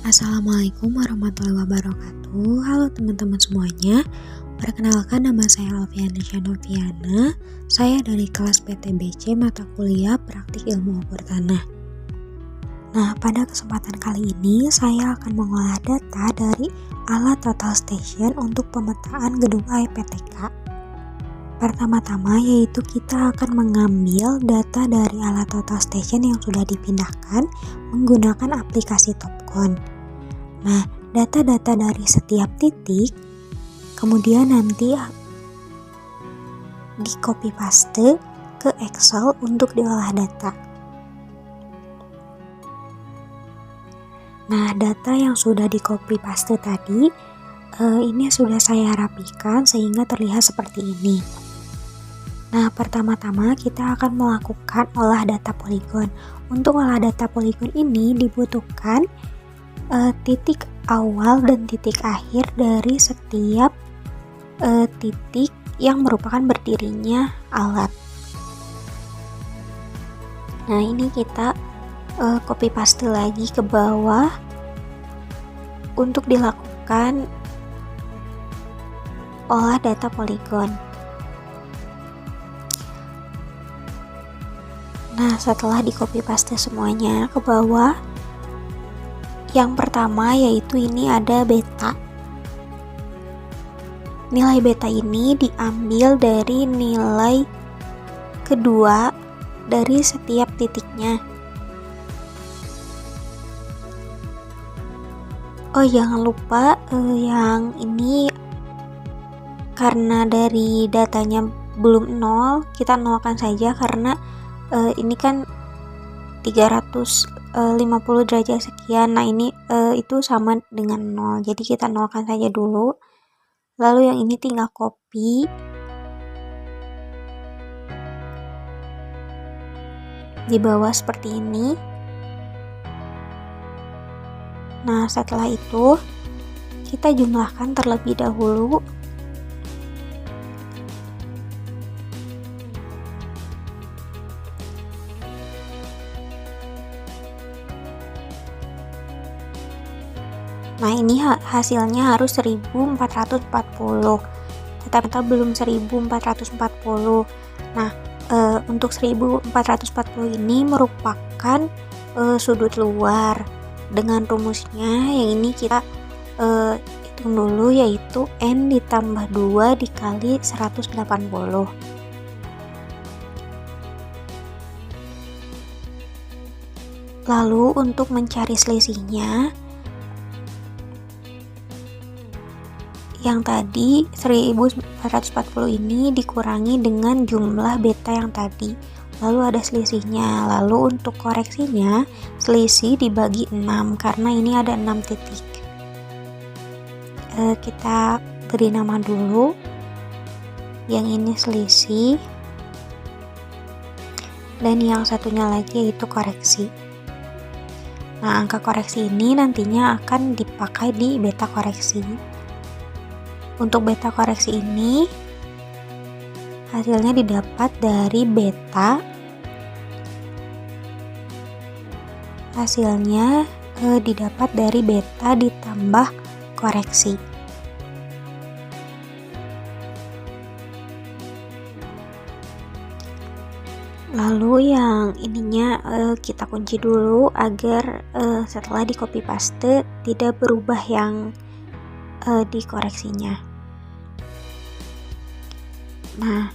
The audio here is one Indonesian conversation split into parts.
Assalamualaikum warahmatullahi wabarakatuh. Halo teman-teman semuanya. Perkenalkan, nama saya Alfiana Syanoviana. Saya dari kelas PTBC mata kuliah Praktik Ilmu Ukur Tanah. Nah, pada kesempatan kali ini saya akan mengolah data dari alat total station untuk pemetaan gedung AIPTK. Pertama-tama yaitu kita akan mengambil data dari alat total station yang sudah dipindahkan menggunakan aplikasi Topcon. Nah, data-data dari setiap titik kemudian nanti di copy paste ke Excel untuk diolah data. Nah, data yang sudah di copy paste tadi ini sudah saya rapikan sehingga terlihat seperti ini. Nah, pertama-tama kita akan melakukan olah data poligon. Untuk olah data poligon ini dibutuhkan titik awal dan titik akhir dari setiap titik yang merupakan berdirinya alat. Nah, ini kita copy paste lagi ke bawah untuk dilakukan olah data poligon. Nah, setelah di copy paste semuanya ke bawah, yang pertama yaitu ini ada beta. Nilai beta ini diambil dari nilai kedua dari setiap titiknya. Oh, jangan lupa yang ini karena dari datanya belum 0, kita nolkan saja karena ini kan 350 derajat sekian. Nah, ini itu sama dengan 0, jadi kita nolkan saja dulu. Lalu yang ini tinggal copy di bawah seperti ini. Nah, setelah itu kita jumlahkan terlebih dahulu. Nah, ini hasilnya harus 1440. Tetapi kita belum 1440. Nah, untuk 1440 ini merupakan sudut luar. Dengan rumusnya yang ini kita hitung dulu, yaitu N ditambah 2 dikali 180. Lalu untuk mencari selisihnya, yang tadi 1440 ini dikurangi dengan jumlah beta yang tadi, lalu ada selisihnya. Lalu untuk koreksinya, selisih dibagi 6 karena ini ada 6 titik. Kita beri nama dulu, yang ini selisih dan yang satunya lagi yaitu koreksi. Nah, angka koreksi ini nantinya akan dipakai di beta koreksi. Untuk beta koreksi ini hasilnya didapat dari beta. Hasilnya didapat dari beta ditambah koreksi. Lalu yang ininya kita kunci dulu agar setelah di copy paste tidak berubah yang dikoreksinya. Nah,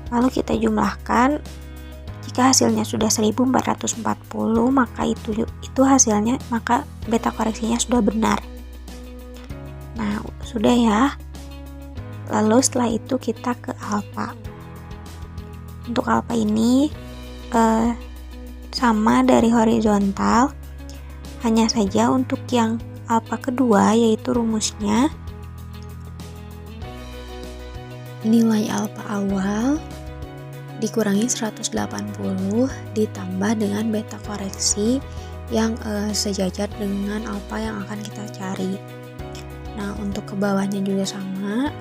lalu kita jumlahkan. Jika hasilnya sudah 1440, maka itu hasilnya, maka beta koreksinya sudah benar. Nah, sudah ya. Lalu setelah itu kita ke alfa. Untuk alfa ini sama dari horizontal, hanya saja untuk yang alfa kedua yaitu rumusnya nilai alfa awal dikurangi 180 ditambah dengan beta koreksi yang sejajar dengan alfa yang akan kita cari. Nah, untuk ke bawahnya juga sama.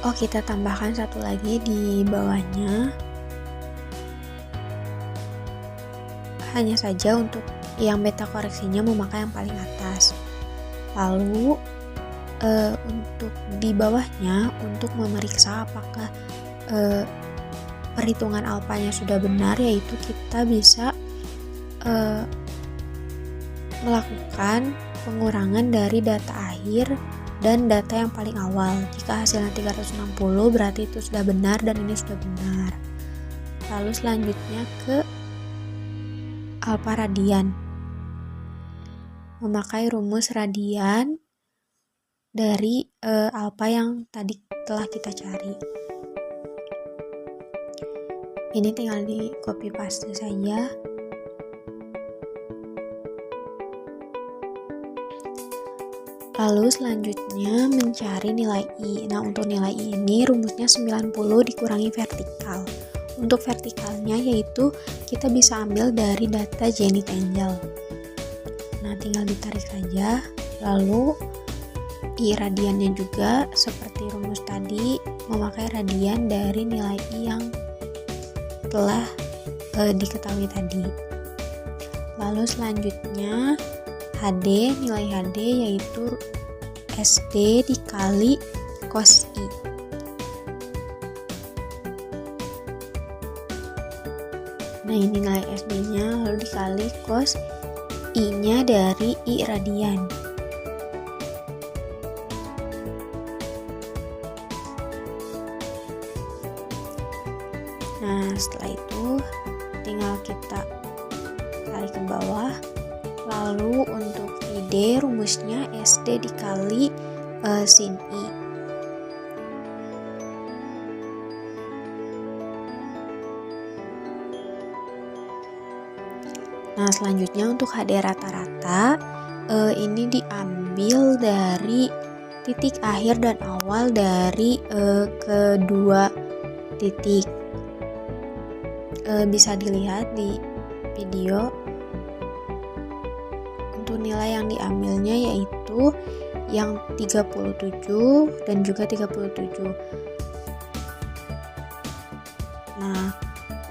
Oh, kita tambahkan satu lagi di bawahnya. hanya saja untuk yang beta koreksinya memakai yang paling atas. Lalu untuk di bawahnya untuk memeriksa apakah perhitungan alfanya sudah benar, yaitu kita bisa melakukan pengurangan dari data akhir dan data yang paling awal. Jika hasilnya 360 berarti itu sudah benar dan ini sudah benar. Lalu selanjutnya ke alfa radian. Memakai rumus radian dari alfa yang tadi telah kita cari. Ini tinggal di copy paste saja. Lalu selanjutnya mencari nilai I. Nah, untuk nilai I ini rumusnya 90 dikurangi vertikal. Untuk vertikalnya yaitu kita bisa ambil dari data Jenny Angel. Nah, tinggal ditarik saja. Lalu I radiannya juga seperti rumus tadi, memakai radian dari nilai I yang telah diketahui tadi. Lalu selanjutnya HD, nilai HD yaitu SD dikali cos I. Nah, ini nilai SD-nya, lalu dikali cos I-nya dari I radian. Nah, setelah itu tinggal kita tarik ke bawah. Lalu untuk ID rumusnya SD dikali sin I. Nah, selanjutnya untuk HD rata-rata ini diambil dari titik akhir dan awal dari kedua titik. Bisa dilihat di video. Untuk nilai yang diambilnya yaitu yang 37 dan juga 37. Nah,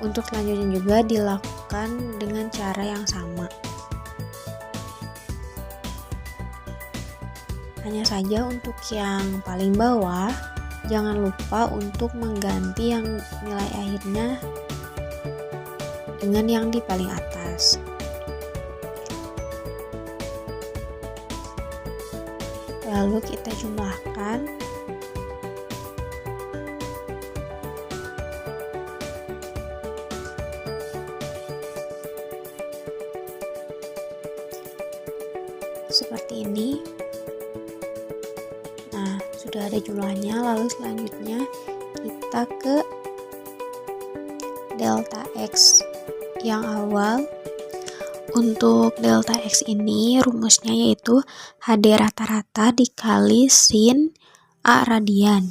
untuk selanjutnya juga dilakukan dengan cara yang sama. Hanya saja untuk yang paling bawah, jangan lupa untuk mengganti yang nilai akhirnya dengan yang di paling atas. Lalu kita jumlahkan. Seperti ini. Nah, sudah ada jumlahnya. Lalu selanjutnya kita ke delta X yang awal. Untuk delta X ini rumusnya yaitu HD rata-rata dikali sin A radian.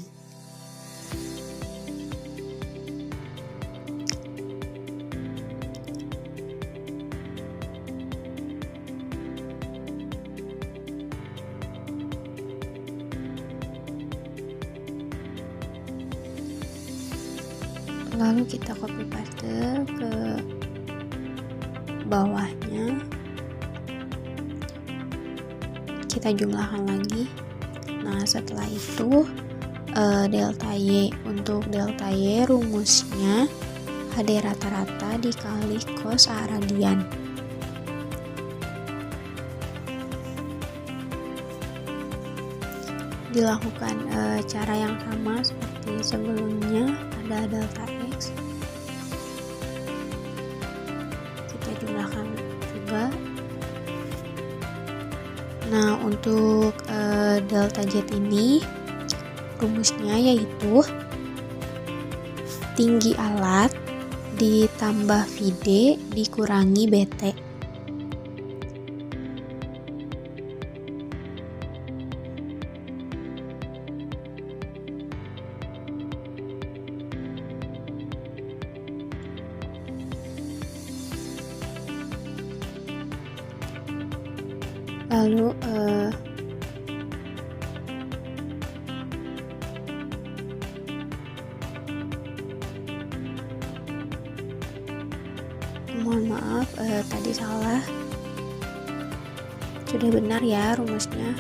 Lalu kita copy paste ke bawahnya, kita jumlahkan lagi. Nah, setelah itu delta Y. Untuk delta Y rumusnya HD rata-rata dikali cos A radian. Dilakukan cara yang sama seperti sebelumnya. Ada delta X, kita jumlahkan juga. Nah, untuk delta Z ini rumusnya yaitu tinggi alat ditambah VD dikurangi BT. Lalu Mohon maaf, tadi salah. Sudah benar ya rumusnya.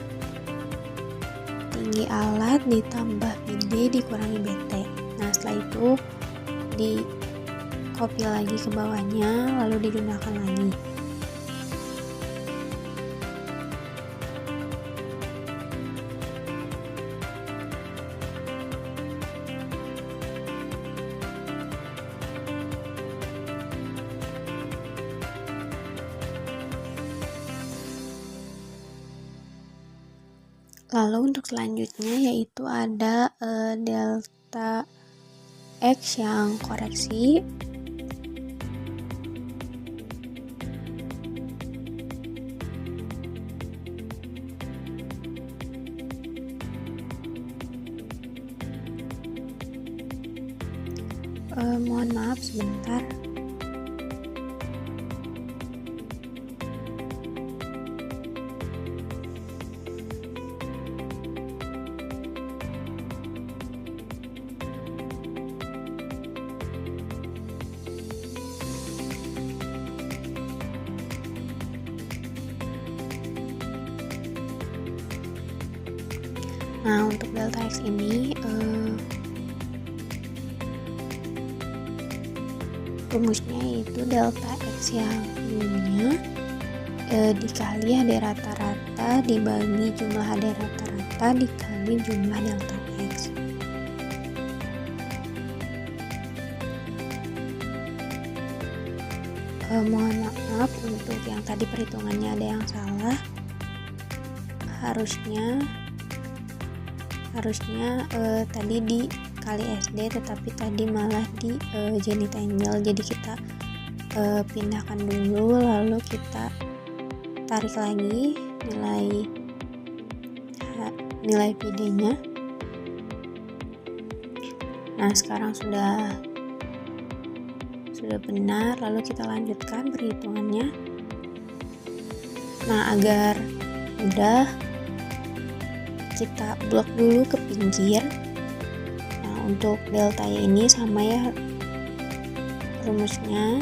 Tinggi alat ditambah PD dikurangi BT. Nah, setelah itu di copy lagi ke bawahnya, lalu dijumlahkan lagi. Lalu untuk selanjutnya yaitu ada delta X yang koreksi. Mohon maaf sebentar. Nah, untuk delta X ini rumusnya yaitu delta X yang sebelumnya dikali HD rata-rata dibagi jumlah HD rata-rata dikali jumlah delta X. Mohon maaf untuk yang tadi perhitungannya ada yang salah. Harusnya tadi dikali SD, tetapi tadi malah di Jenny Tangle. Jadi kita pindahkan dulu, lalu kita tarik lagi nilai PD-nya. Nah, sekarang sudah benar, lalu kita lanjutkan perhitungannya. Nah, agar mudah kita blok dulu ke pinggir. Nah, untuk delta Y ini sama ya rumusnya,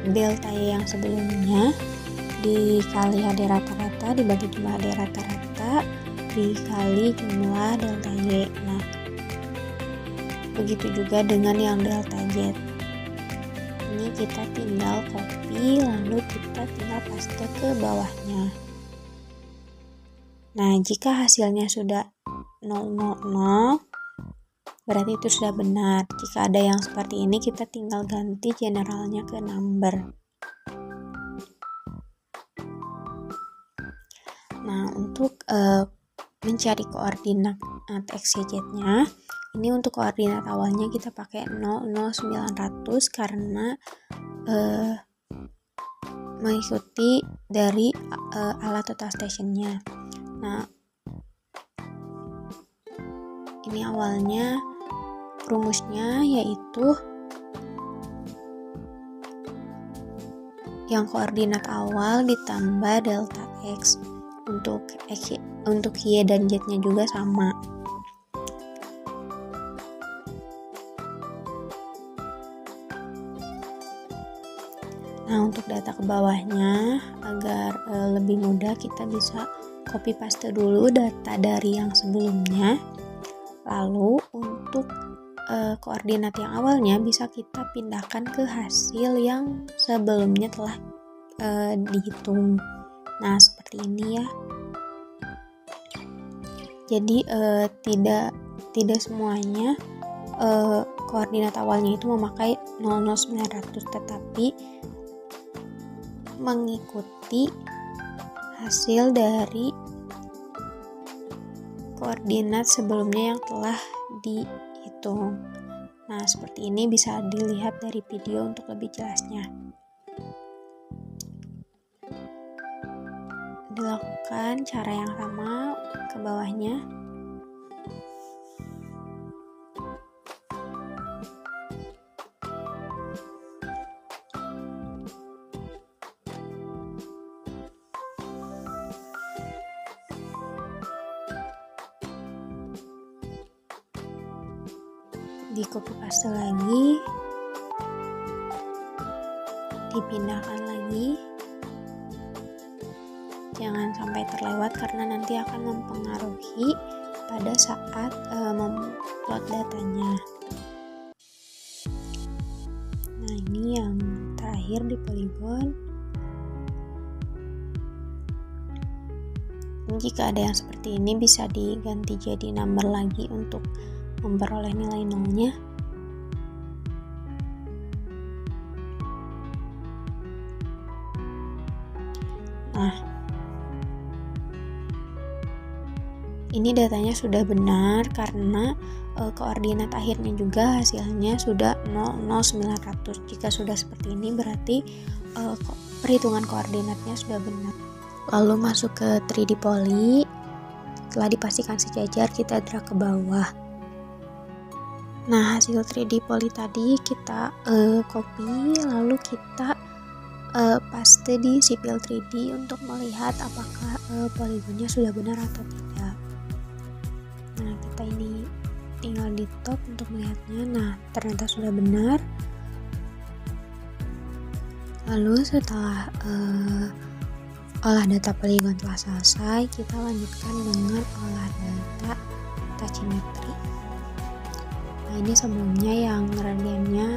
delta Y yang sebelumnya dikali HD rata-rata dibagi jumlah HD rata-rata dikali jumlah delta Y. Nah, begitu juga dengan yang delta Z. Ini kita tinggal copy, lalu kita tinggal paste ke bawahnya. Nah, jika hasilnya sudah 000, berarti itu sudah benar. Jika ada yang seperti ini, kita tinggal ganti generalnya ke number. Nah, untuk mencari koordinat X, Y, Z-nya, ini untuk koordinat awalnya kita pakai 00900 karena mengikuti dari alat total stationnya. Nah, ini awalnya rumusnya yaitu yang koordinat awal ditambah delta X. Untuk Y dan Z-nya juga sama. Nah, untuk data ke bawahnya agar lebih mudah, kita bisa copy paste dulu data dari yang sebelumnya. Lalu untuk koordinat yang awalnya bisa kita pindahkan ke hasil yang sebelumnya telah dihitung. Nah, seperti ini ya. Jadi tidak semuanya koordinat awalnya itu memakai 00900, tetapi mengikuti hasil dari koordinat sebelumnya yang telah dihitung. Nah, seperti ini bisa dilihat dari video untuk lebih jelasnya. Dilakukan cara yang sama ke bawahnya. Di copy paste lagi, dipindahkan lagi, jangan sampai terlewat karena nanti akan mempengaruhi pada saat memplot datanya. Nah, ini yang terakhir di Polygon. Jika ada yang seperti ini bisa diganti jadi number lagi untuk memperoleh nilai nolnya. Nah, ini datanya sudah benar karena koordinat akhirnya juga hasilnya sudah 0,0900. Jika sudah seperti ini berarti perhitungan koordinatnya sudah benar. Lalu masuk ke 3D Poly. Setelah dipastikan sejajar, kita drag ke bawah. Nah, hasil 3D Poly tadi kita copy, lalu kita paste di Sipil 3D untuk melihat apakah poligonnya sudah benar atau tidak. Nah, kita ini tinggal di top untuk melihatnya. Nah, ternyata sudah benar. Lalu setelah olah data poligon telah selesai, kita lanjutkan dengan olah data tachymetry. Nah, ini sebelumnya yang radiannya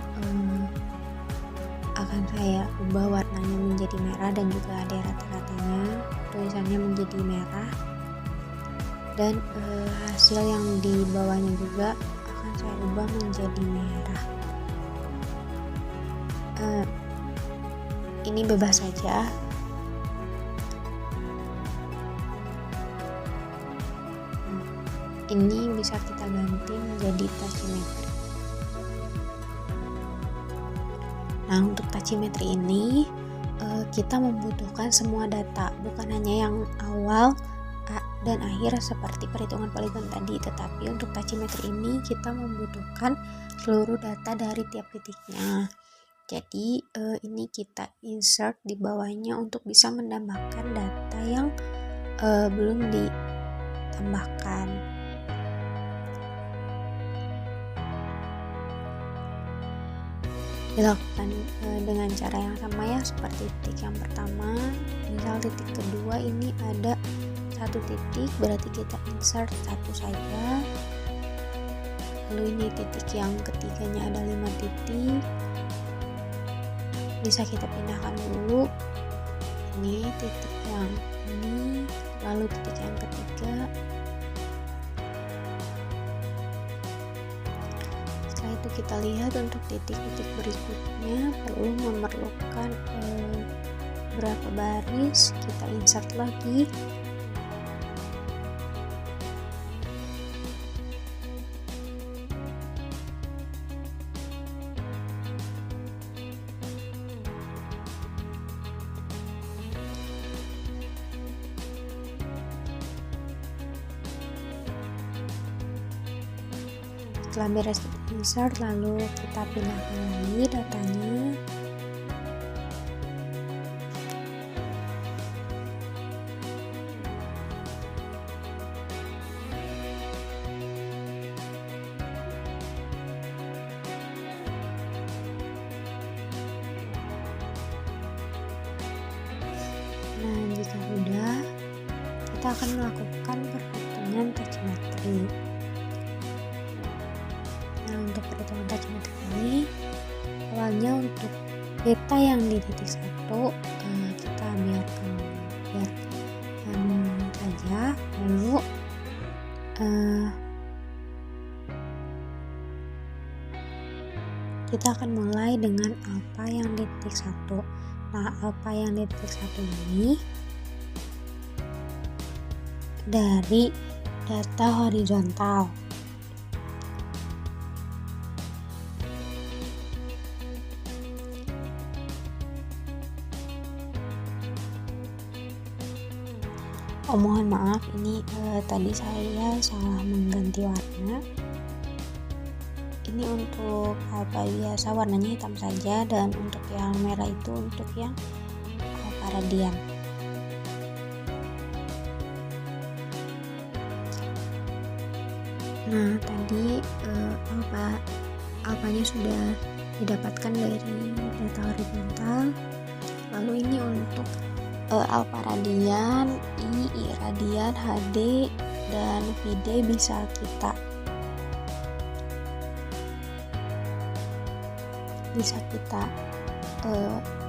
akan saya ubah warnanya menjadi merah dan juga ada rata-ratanya tulisannya menjadi merah, dan hasil yang di bawahnya juga akan saya ubah menjadi merah. Ini bebas saja. Ini bisa kita ganti menjadi tachymetry. Nah, untuk tachymetry ini kita membutuhkan semua data, bukan hanya yang awal dan akhir seperti perhitungan poligon tadi, tetapi untuk tachymetry ini kita membutuhkan seluruh data dari tiap titiknya. Jadi ini kita insert di bawahnya untuk bisa menambahkan data yang belum ditambahkan. Dilakukan dengan cara yang sama ya, seperti titik yang pertama. Misal titik kedua ini ada satu titik, berarti kita insert satu saja. Lalu ini titik yang ketiganya ada 5 titik, bisa kita pindahkan dulu. Ini titik yang ini, lalu titik yang ketiga. Itu kita lihat untuk titik-titik berikutnya perlu memerlukan berapa baris, kita insert lagi. Setelah beres insert, lalu kita pindahkan lagi datanya. Nah, jika sudah, kita akan melakukan perhitungan tachymetry. Nah, untuk perhitungan tachymetry ini, awalnya untuk data yang di titik 1 kita biarkan saja. Lalu kita akan mulai dengan alpha yang di titik 1. Nah, alpha yang di titik 1 ini dari data horizontal. Oh, mohon maaf, ini tadi saya salah mengganti warna. Ini untuk alpha biasa warnanya hitam saja, dan untuk yang merah itu untuk yang alpha radian. Nah, tadi alphanya sudah didapatkan dari data horizontal. Lalu ini untuk alpha radian, I radian, HD, dan VD bisa kita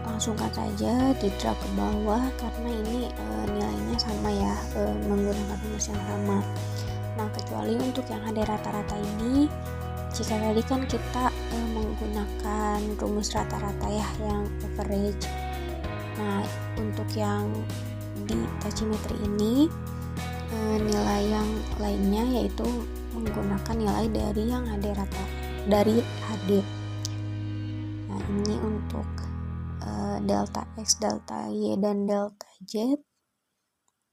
langsungkan saja di drag ke bawah karena ini nilainya sama ya, menggunakan rumus yang sama. Nah, kecuali untuk yang HD rata-rata ini, jika tadi kan kita menggunakan rumus rata-rata ya, yang average. Nah, untuk yang di tachymetry ini nilai yang lainnya yaitu menggunakan nilai dari yang HD rata dari HD. Nah, ini untuk delta X, delta Y, dan delta Z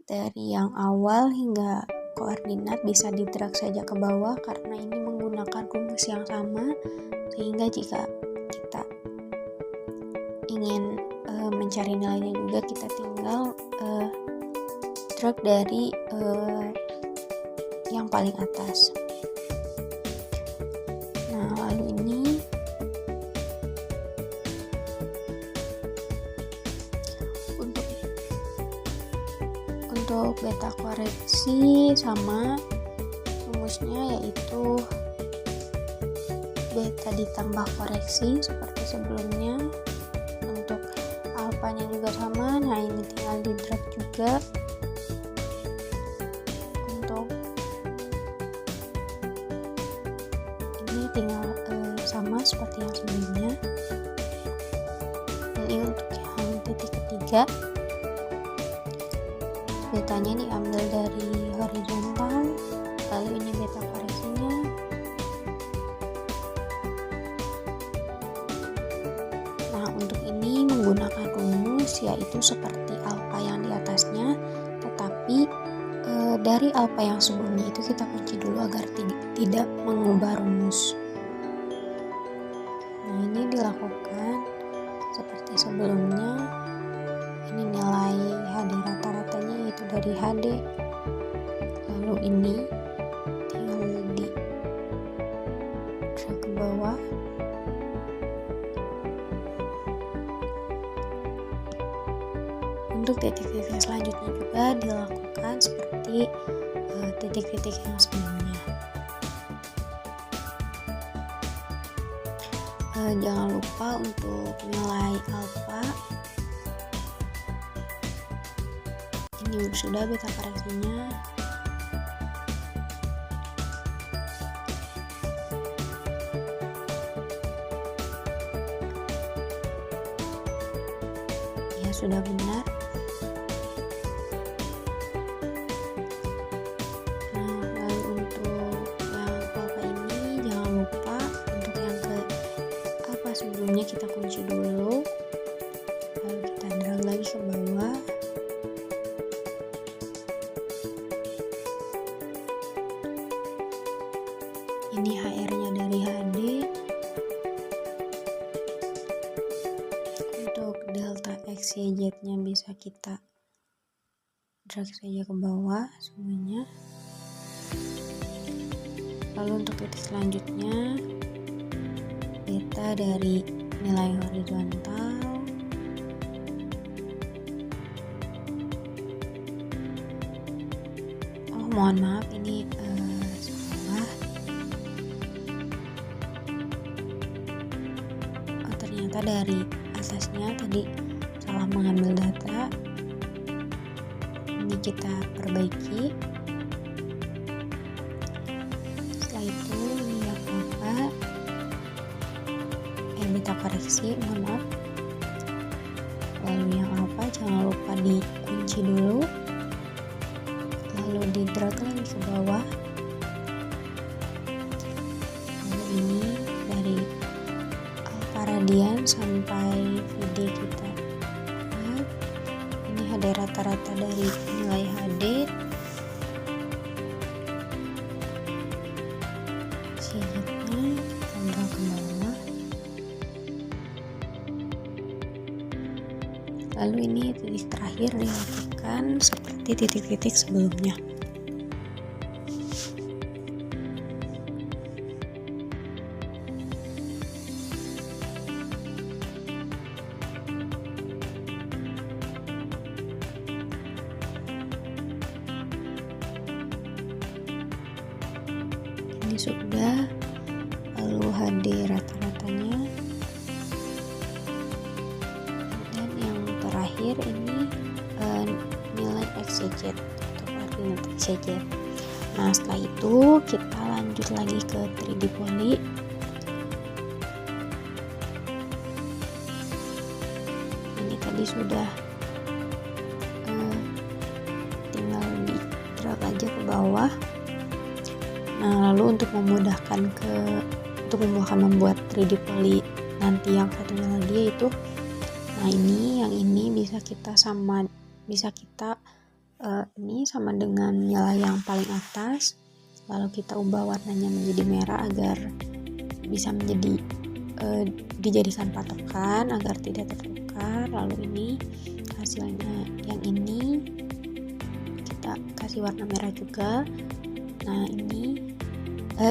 dari yang awal hingga koordinat bisa di-drag saja ke bawah karena ini menggunakan rumus yang sama, sehingga jika kita ingin mencari nilainya juga kita tinggal drag dari yang paling atas. Nah, lalu ini untuk beta koreksi sama rumusnya yaitu beta ditambah koreksi seperti sebelumnya. Untuk alfanya juga sama, nah ini tinggal di drag juga. Untuk ini tinggal sama seperti yang sebelumnya. Ini untuk yang titik ketiga, betanya diambil dari horizontal, lalu ini beta koreksinya. Nah, untuk ini menggunakan rumus yaitu seperti alfa yang di atasnya, tetapi dari alfa yang sebelumnya itu kita kunci dulu agar tidak mengubah rumus. Nah, ini dilakukan seperti sebelumnya. Ini nilai HD rata-ratanya yaitu dari HD, lalu ini tinggal di drag ke bawah. Untuk titik-titik selanjutnya juga dilakukan seperti titik-titik yang sebelumnya. Jangan lupa untuk nilai alfa. Ini sudah beta koreksinya. Ya, sudah benar. Nah, lalu untuk yang alfa ini jangan lupa untuk yang ke alfa sebelumnya kita kunci dulu, lalu kita drag lagi ke bawah. Ini HR-nya dari HD. Untuk delta X, Y, Z-nya bisa kita drag saja ke bawah semuanya. Lalu untuk titik selanjutnya, beta dari nilai horizontal. Oh, mohon maaf, ini salah. Ternyata dari atasnya tadi salah mengambil data. Ini kita perbaiki. Setelah itu ini yang alfa, beta koreksi, mohon maaf. Lalu yang alfa jangan lupa dikunci dulu, lalu di drag lagi ke bawah. Lalu ini dari radian sampai VD kita. Nah, ini HD rata-rata dari nilai HD, CZ-nya kita drag ke bawah. Lalu ini titik terakhir dilakukan seperti titik-titik sebelumnya. ini sudah, lalu HD rata-ratanya, dan yang terakhir ini nilai exeget atau koordinat exeget. Nah setelah itu kita lanjut lagi ke 3D poly. Ini tadi sudah tinggal di drag aja ke bawah. Nah lalu untuk memudahkan membuat 3D poly nanti yang satunya lagi yaitu, nah ini yang ini bisa kita ini sama dengan nilai yang paling atas, lalu kita ubah warnanya menjadi merah agar bisa dijadikan patokan agar tidak tertukar. Lalu ini hasilnya yang ini kita kasih warna merah juga. Nah ini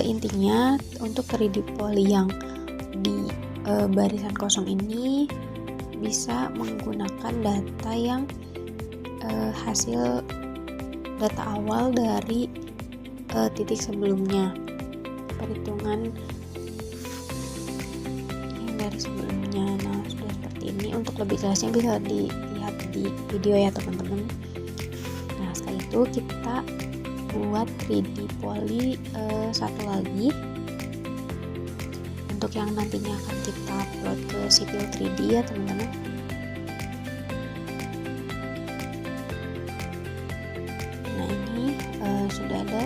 intinya untuk 3D poly yang di barisan kosong ini bisa menggunakan data yang hasil data awal dari titik sebelumnya, perhitungan yang dari sebelumnya. Nah sudah seperti ini. Untuk lebih jelasnya bisa dilihat di video ya teman-teman. Nah setelah itu kita buat 3D poly satu lagi untuk yang nantinya akan kita upload ke Sipil 3D ya teman-teman. Nah ini sudah ada,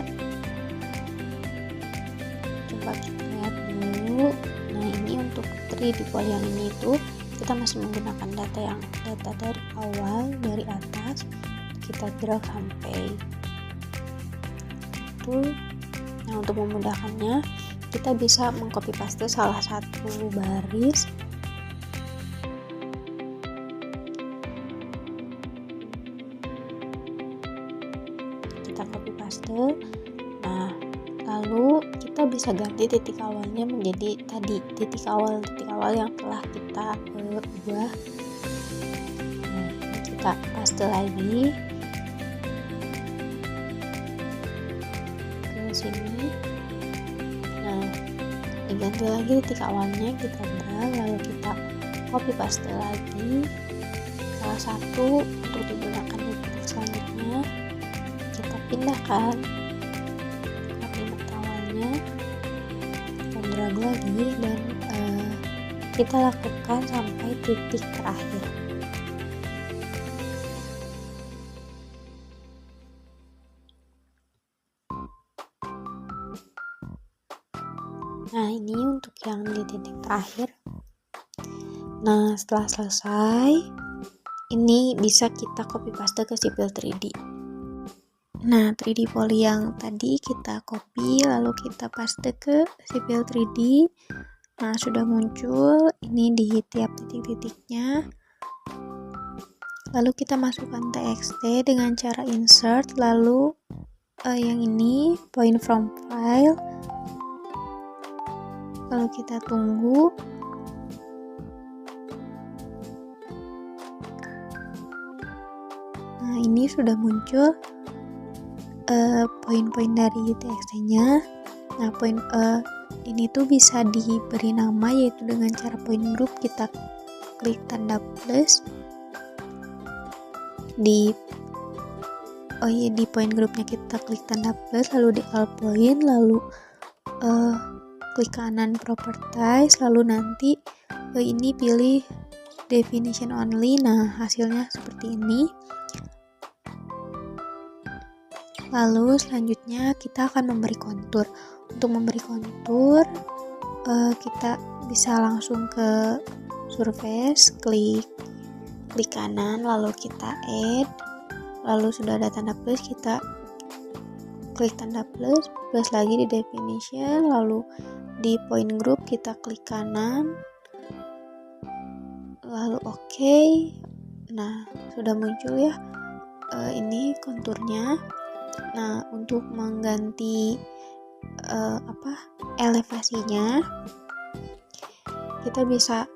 coba kita lihat dulu. Nah ini untuk 3D poly yang ini itu kita masih menggunakan data dari awal, dari atas kita drag sampai itu. Nah untuk memudahkannya kita bisa mengcopy paste salah satu baris, kita copy paste. Nah lalu kita bisa ganti titik awalnya menjadi tadi titik awal yang telah kita ubah. Nah, kita paste lagi ke sini. Nah diganti lagi titik awalnya, kita drag, lalu kita copy paste lagi salah satu untuk digunakan di titik selanjutnya. Kita pindahkan kalimat awalnya, kita drag lagi, dan kita lakukan sampai titik terakhir. Nah ini untuk yang di titik terakhir. Nah setelah selesai ini bisa kita copy paste ke Sipil 3D. Nah 3D poly yang tadi kita copy lalu kita paste ke Sipil 3D. Nah sudah muncul ini di tiap titik-titiknya. Lalu kita masukkan TXT dengan cara insert, lalu yang ini point from file, lalu kita tunggu. Nah ini sudah muncul poin-poin dari TXT-nya. Nah ini tuh bisa diberi nama yaitu dengan cara point group. Kita klik tanda plus di point groupnya, kita klik tanda plus lalu di all point, lalu klik kanan properties, lalu nanti ini pilih definition only. Nah hasilnya seperti ini. Lalu selanjutnya kita akan memberi kontur. Untuk memberi kontur kita bisa langsung ke surface, klik kanan, lalu kita add, lalu sudah ada tanda plus, kita klik tanda plus lagi di definition, lalu di point group kita klik kanan, lalu oke. Nah sudah muncul ya ini konturnya. Nah untuk mengganti elevasinya kita bisa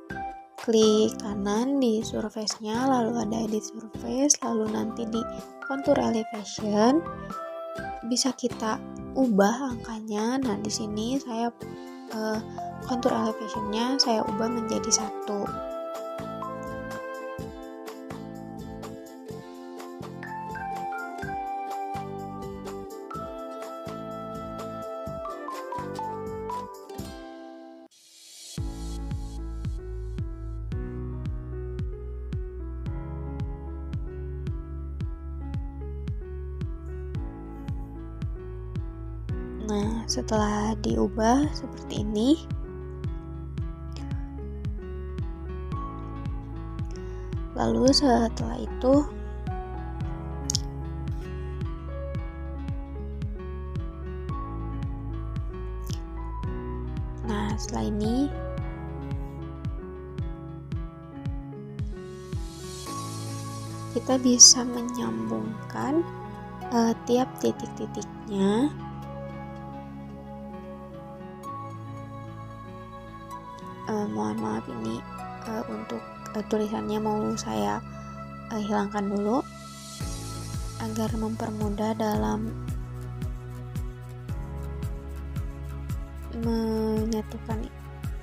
klik kanan di surface-nya, lalu ada edit surface, lalu nanti di contour elevation bisa kita ubah angkanya. Nah, di sini saya contour elevationnya saya ubah menjadi 1. Nah, setelah diubah seperti ini, lalu setelah itu setelah ini kita bisa menyambungkan tiap titik-titiknya. Mohon maaf ini untuk tulisannya mau saya hilangkan dulu agar mempermudah dalam menyatukan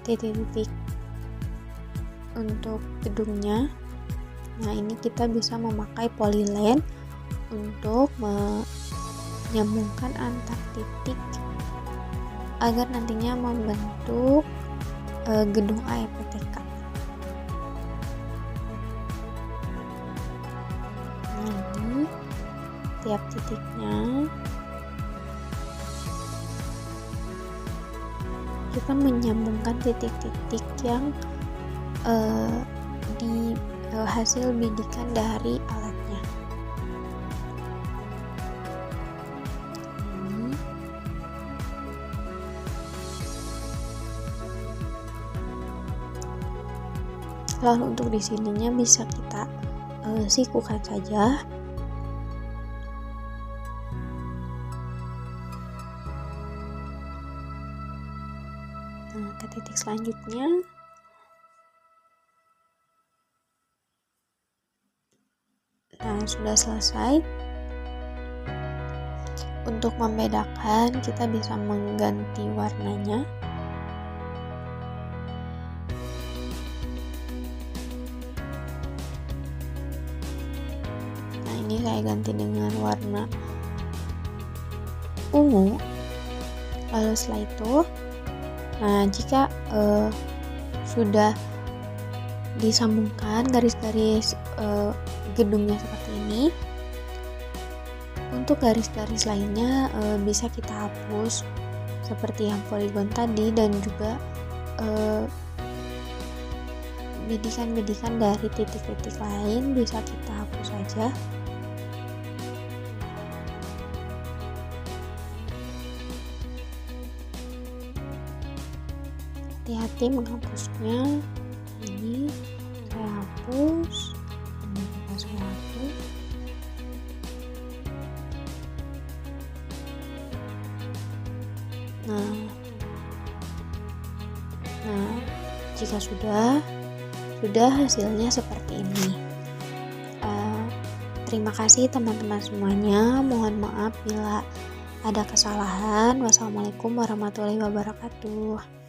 titik-titik untuk gedungnya. Nah, ini kita bisa memakai polyline untuk menyambungkan antar titik agar nantinya membentuk gedung AEPTK. Nah, ini tiap titiknya kita menyambungkan titik-titik yang di hasil bidikan dari alatnya. Lalu untuk di sininya bisa kita sikukan saja. Nah, ke titik selanjutnya sudah selesai. Untuk membedakan kita bisa mengganti warnanya. Nah, ini saya ganti dengan warna ungu. Lalu setelah itu, nah jika sudah disambungkan garis-garis gedungnya seperti ini, untuk garis-garis lainnya bisa kita hapus seperti yang poligon tadi, dan juga bidikan-bidikan dari titik-titik lain bisa kita hapus saja. Hati-hati menghapusnya. Ini saya hapus, ini juga saya hapus. Nah, jika sudah hasilnya seperti ini. Terima kasih teman-teman semuanya. Mohon maaf bila ada kesalahan. Wassalamualaikum warahmatullahi wabarakatuh.